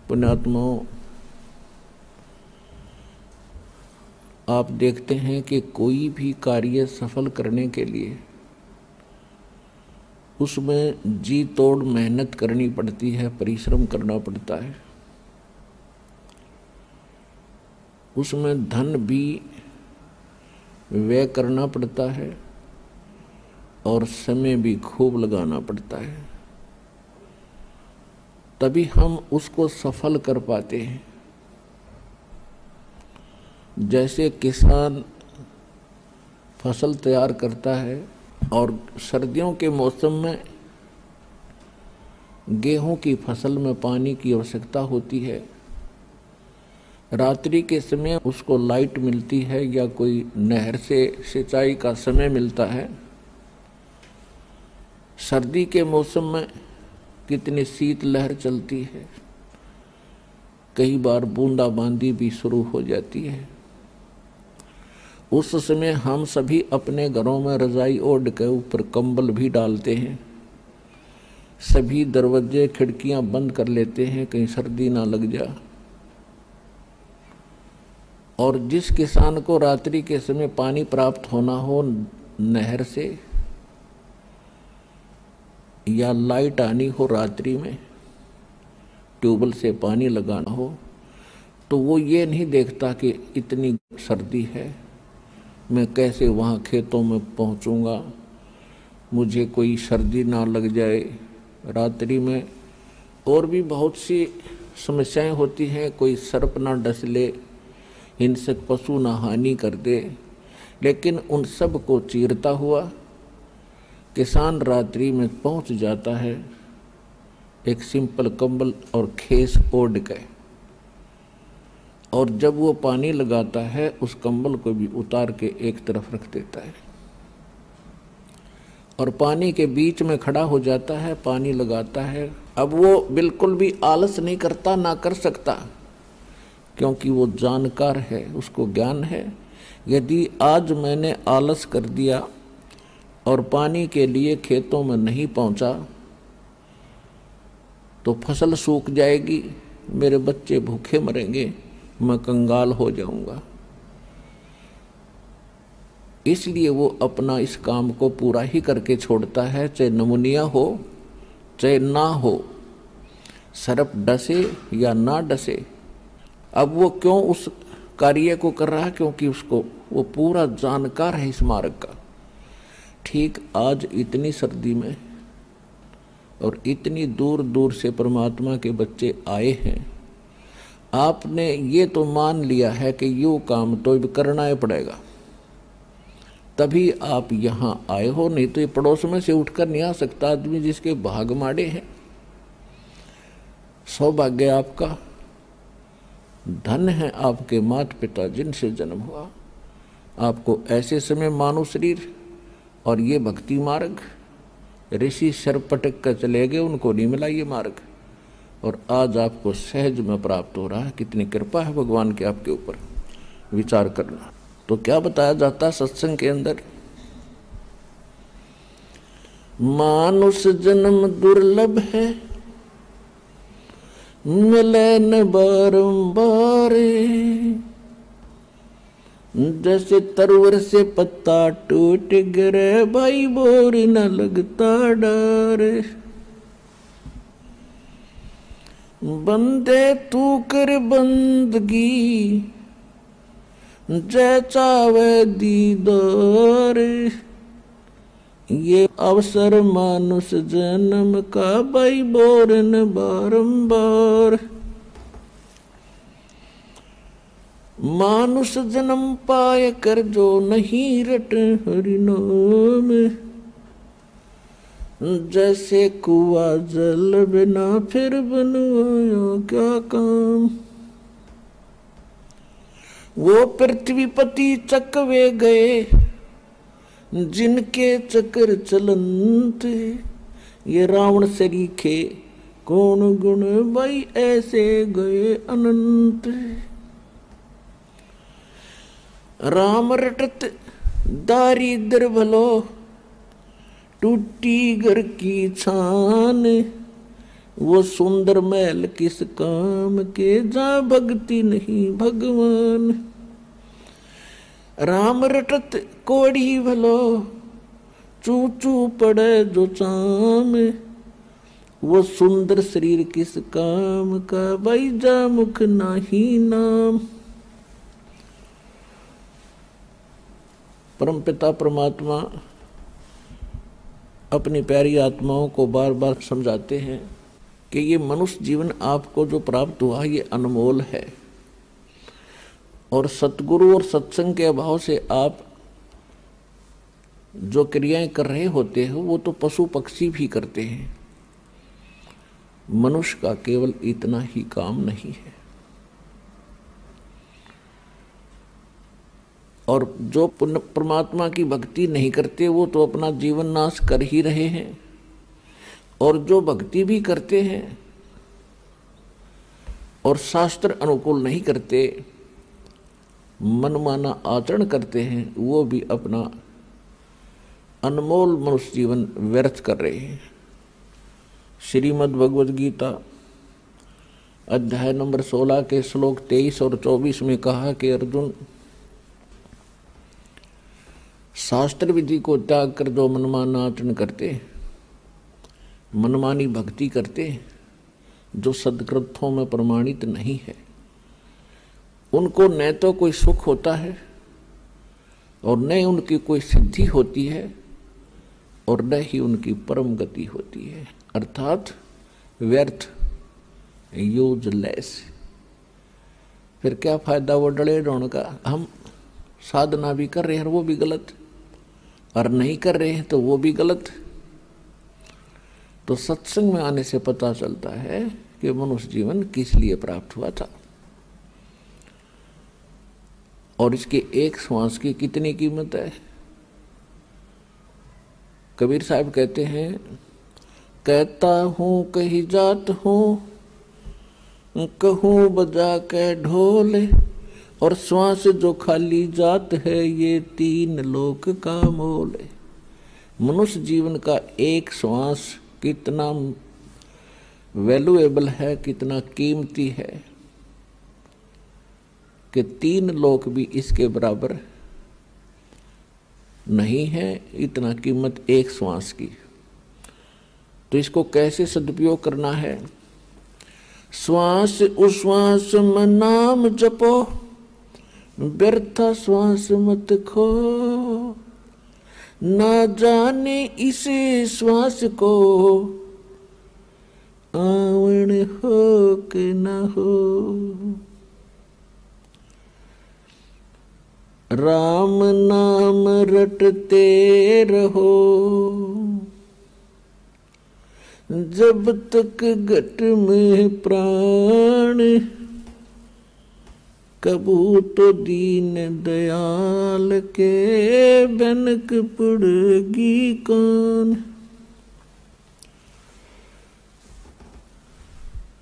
पुण्यात्माओं, आप देखते हैं कि कोई भी कार्य सफल करने के लिए उसमें जी तोड़ मेहनत करनी पड़ती है, परिश्रम करना पड़ता है। उसमें धन भी व्यय करना पड़ता है और समय भी खूब लगाना पड़ता है, तभी हम उसको सफल कर पाते हैं। जैसे किसान फसल तैयार करता है और सर्दियों के मौसम में गेहूं की फसल में पानी की आवश्यकता होती है। रात्रि के समय उसको लाइट मिलती है या कोई नहर से सिंचाई का समय मिलता है। सर्दी के मौसम में कितनी शीत लहर चलती है, कई बार बूंदाबांदी भी शुरू हो जाती है। उस समय हम सभी अपने घरों में रजाई ओढ़ के ऊपर कंबल भी डालते हैं, सभी दरवाजे खिड़कियां बंद कर लेते हैं कहीं सर्दी ना लग जा। और जिस किसान को रात्रि के समय पानी प्राप्त होना हो नहर से या लाइट आनी हो रात्रि में, ट्यूबवेल से पानी लगाना हो, तो वो ये नहीं देखता कि इतनी सर्दी है, मैं कैसे वहाँ खेतों में पहुँचूँगा, मुझे कोई सर्दी ना लग जाए। रात्रि में और भी बहुत सी समस्याएं होती हैं, कोई सर्प ना डस ले, हिंसक पशु ना हानि कर दे, लेकिन उन सब को चीरता हुआ किसान रात्रि में पहुँच जाता है एक सिंपल कंबल और खेस ओढ़ के। और जब वो पानी लगाता है उस कंबल को भी उतार के एक तरफ रख देता है और पानी के बीच में खड़ा हो जाता है, पानी लगाता है। अब वो बिल्कुल भी आलस नहीं करता, ना कर सकता, क्योंकि वो जानकार है, उसको ज्ञान है। यदि आज मैंने आलस कर दिया और पानी के लिए खेतों में नहीं पहुंचा तो फसल सूख जाएगी, मेरे बच्चे भूखे मरेंगे, मैं कंगाल हो जाऊंगा। इसलिए वो अपना इस काम को पूरा ही करके छोड़ता है, चाहे नमूनिया हो चाहे ना हो, सर्प डसे या ना डसे। अब वो क्यों उस कार्य को कर रहा है? क्योंकि उसको वो पूरा जानकार है इस मार्ग का। ठीक आज इतनी सर्दी में और इतनी दूर दूर से परमात्मा के बच्चे आए हैं, आपने ये तो मान लिया है कि यो काम तो अब करना ही पड़ेगा, तभी आप यहाँ आए हो, नहीं तो ये पड़ोस में से उठकर नहीं आ सकता आदमी जिसके भाग माड़े हैं। सौभाग्य आपका, धन है आपके माता पिता जिनसे जन्म हुआ। आपको ऐसे समय मानव शरीर और ये भक्ति मार्ग, ऋषि सर पटक कर चले गए, उनको नहीं मिला ये मार्ग, और आज आपको सहज में प्राप्त हो रहा है। कितनी कृपा है भगवान की आपके ऊपर, विचार करना। तो क्या बताया जाता है सत्संग के अंदर? मानुष जन्म दुर्लभ है, मिले न बारंबार, जैसे तरवर से पत्ता टूट गिरे, भाई बोर न लगता डर। बंदे तू कर बंदगी, जय चावे दीदार, ये अवसर मानुष जन्म का, भाई बोरन बारंबार। मानुष जन्म पाए कर जो नहीं रट हरि नाम, जैसे कुआ जल बिना फिर बनवाया क्या काम। वो पृथ्वीपति चकवे गए, जिनके चक्र चलंत, ये रावण सरीखे कौन गुण, भाई ऐसे गए अनंत। राम रटत दारिद्र भलो, टूटी घर की छान, वो सुंदर महल किस काम के, जहाँ भक्ति नहीं भगवान। राम रटत कोड़ी भलो, चू चू पड़े जो चाम। वो सुंदर शरीर किस काम का, भाई जा मुख नाही नाम। परमपिता परमात्मा अपनी प्यारी आत्माओं को बार बार समझाते हैं कि ये मनुष्य जीवन आपको जो प्राप्त हुआ ये अनमोल है, और सतगुरु और सत्संग के अभाव से आप जो क्रियाएं कर रहे होते हो वो तो पशु पक्षी भी करते हैं। मनुष्य का केवल इतना ही काम नहीं है। और जो परमात्मा की भक्ति नहीं करते वो तो अपना जीवन नाश कर ही रहे हैं, और जो भक्ति भी करते हैं और शास्त्र अनुकूल नहीं करते, मनमाना आचरण करते हैं, वो भी अपना अनमोल मनुष्य जीवन व्यर्थ कर रहे हैं। श्रीमद् भगवद गीता अध्याय नंबर 16 के श्लोक 23 और 24 में कहा कि अर्जुन, शास्त्र विधि को त्याग कर जो मनमाना आचरण करते, मनमानी भक्ति करते, जो सदग्रंथों में प्रमाणित नहीं है, उनको न तो कोई सुख होता है और न उनकी कोई सिद्धि होती है और न ही उनकी परम गति होती है, अर्थात व्यर्थ, यूजलेस। फिर क्या फायदा वो डले रोण का। हम साधना भी कर रहे हैं वो भी गलत, और नहीं कर रहे हैं तो वो भी गलत। तो सत्संग में आने से पता चलता है कि मनुष्य जीवन किस लिए प्राप्त हुआ था और इसके एक श्वास की कितनी कीमत है। कबीर साहब कहते हैं, कहता हूँ कही जात हूँ, कहूँ बजा के ढोल, और श्वास जो खाली जात है ये 3 लोक का मोल है। मनुष्य जीवन का एक श्वास कितना वैल्यूएबल है, कितना कीमती है कि 3 लोक भी इसके बराबर नहीं है, इतना कीमत एक श्वास की। तो इसको कैसे सदुपयोग करना है। श्वास उश्वास में नाम जपो, व्यर्था श्वास मत खो, ना जाने इसे श्वास को, आवण हो के न हो। राम नाम रटते रहो, जब तक घट में प्राण, कबू तो दीन दयाल के बनक पड़ेगी कौन।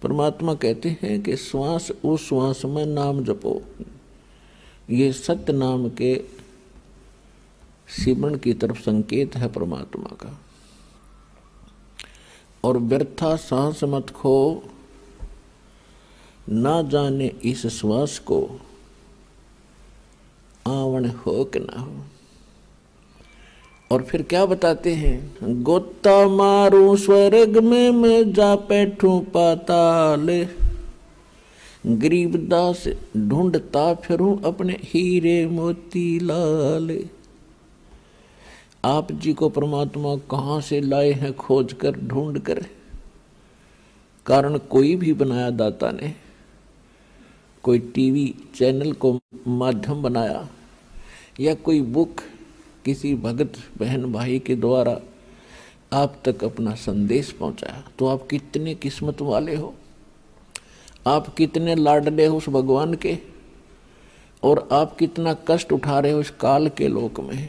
परमात्मा कहते हैं कि श्वास उस श्वास में नाम जपो। ये सत्य नाम के सिमरण की तरफ संकेत है परमात्मा का। और व्यर्था सांस मत खो, ना जाने इस श्वास को, आवण हो कि ना हो। और फिर क्या बताते हैं, गोता मारूं स्वर्ग में मैं जा बैठूं पाताल, गरीबदास ढूंढता फिरूं अपने हीरे मोती लाल। आप जी को परमात्मा कहाँ से लाए हैं खोज कर ढूंढ कर। कारण कोई भी बनाया दाता ने, कोई टीवी चैनल को माध्यम बनाया या कोई बुक किसी भगत बहन भाई के द्वारा आप तक अपना संदेश पहुंचाया, तो आप कितने किस्मत वाले हो, आप कितने लाडले हो उस भगवान के, और आप कितना कष्ट उठा रहे हो इस काल के लोक में।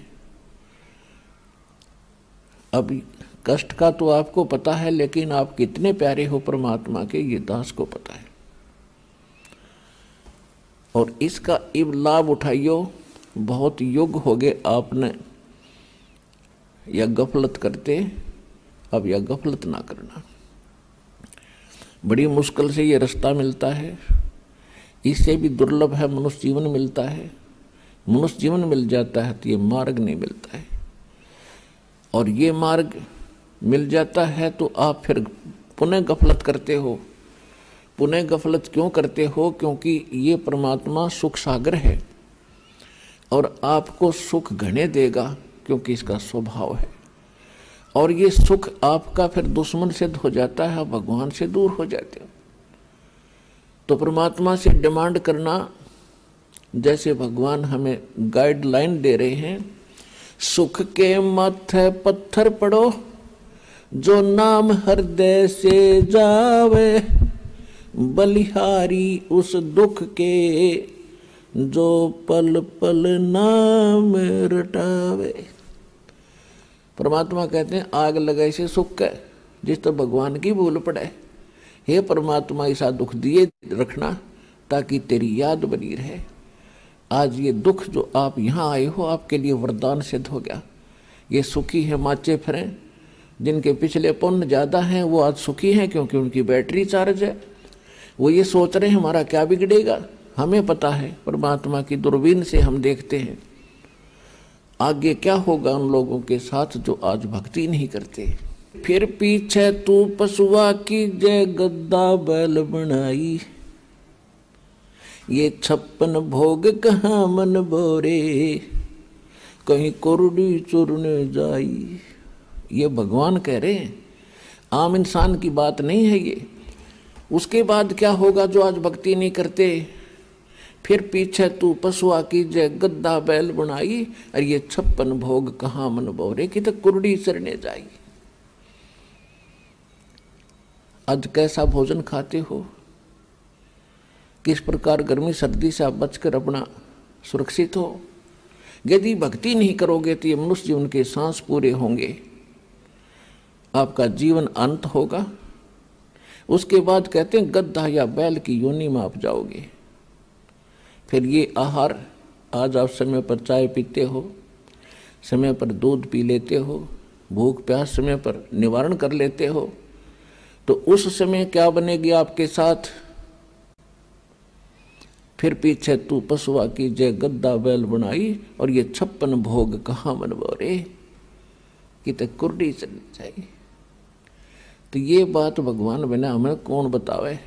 अब कष्ट का तो आपको पता है, लेकिन आप कितने प्यारे हो परमात्मा के ये दास को पता है। और इसका इब लाभ उठाइयो। बहुत युग हो गए आपने या गफलत करते, अब या गफलत ना करना। बड़ी मुश्किल से ये रास्ता मिलता है, इससे भी दुर्लभ है मनुष्य जीवन मिलता है। मनुष्य जीवन मिल जाता है तो ये मार्ग नहीं मिलता है, और ये मार्ग मिल जाता है तो आप फिर पुनः गफलत करते हो। पुनः गफलत क्यों करते हो? क्योंकि ये परमात्मा सुख सागर है और आपको सुख घने देगा, क्योंकि इसका स्वभाव है। और ये सुख आपका फिर दुश्मन सिद्ध हो जाता है, भगवान से दूर हो जाते हो। तो परमात्मा से डिमांड करना, जैसे भगवान हमें गाइडलाइन दे रहे हैं, सुख के माथे पत्थर पड़ो, जो नाम हृदय से जावे, बलिहारी उस दुख के, जो पल पल नाम रटावे। परमात्मा कहते हैं आग लगाए से सुख है, जिस तो भगवान की भूल पड़े। हे परमात्मा, ऐसा दुख दिए रखना ताकि तेरी याद बनी रहे। आज ये दुख जो आप यहाँ आए हो, आपके लिए वरदान सिद्ध हो गया। ये सुखी है माचे फिरें, जिनके पिछले पुण्य ज़्यादा हैं वो आज सुखी हैं, क्योंकि उनकी बैटरी चार्ज है। वो ये सोच रहे हैं हमारा क्या बिगड़ेगा। हमें पता है, परमात्मा की दूरबीन से हम देखते हैं आगे क्या होगा उन लोगों के साथ जो आज भक्ति नहीं करते। फिर पीछे तू पशुआ की जय गद्दा बैल बनाई, ये 56 भोग कहाँ मन बोरे, कहीं कुरडी चुरने जाई। ये भगवान कह रहे हैं, आम इंसान की बात नहीं है ये। उसके बाद क्या होगा जो आज भक्ति नहीं करते? फिर पीछे तू पशुआ की जय गद्दा बैल बनाई, और ये 56 भोग कहाँ मन बोरे, कि तो कुरडी चरने जाई। आज कैसा भोजन खाते हो, किस प्रकार गर्मी सर्दी से आप बचकर अपना सुरक्षित हो। यदि भक्ति नहीं करोगे तो ये मनुष्य जीवन के सांस पूरे होंगे, आपका जीवन अंत होगा। उसके बाद कहते हैं गद्दा या बैल की योनि में आप जाओगे। फिर ये आहार, आज आप समय पर चाय पीते हो, समय पर दूध पी लेते हो, भूख प्यास समय पर निवारण कर लेते हो, तो उस समय क्या बनेगी आपके साथ? फिर पीछे तू पशुआ की जय गद्दा बैल बनाई, और ये 56 भोग कहाँ मन बोरे, कि कुर्डी चलनी चाहिए। तो ये बात भगवान बिना हमें कौन बतावे।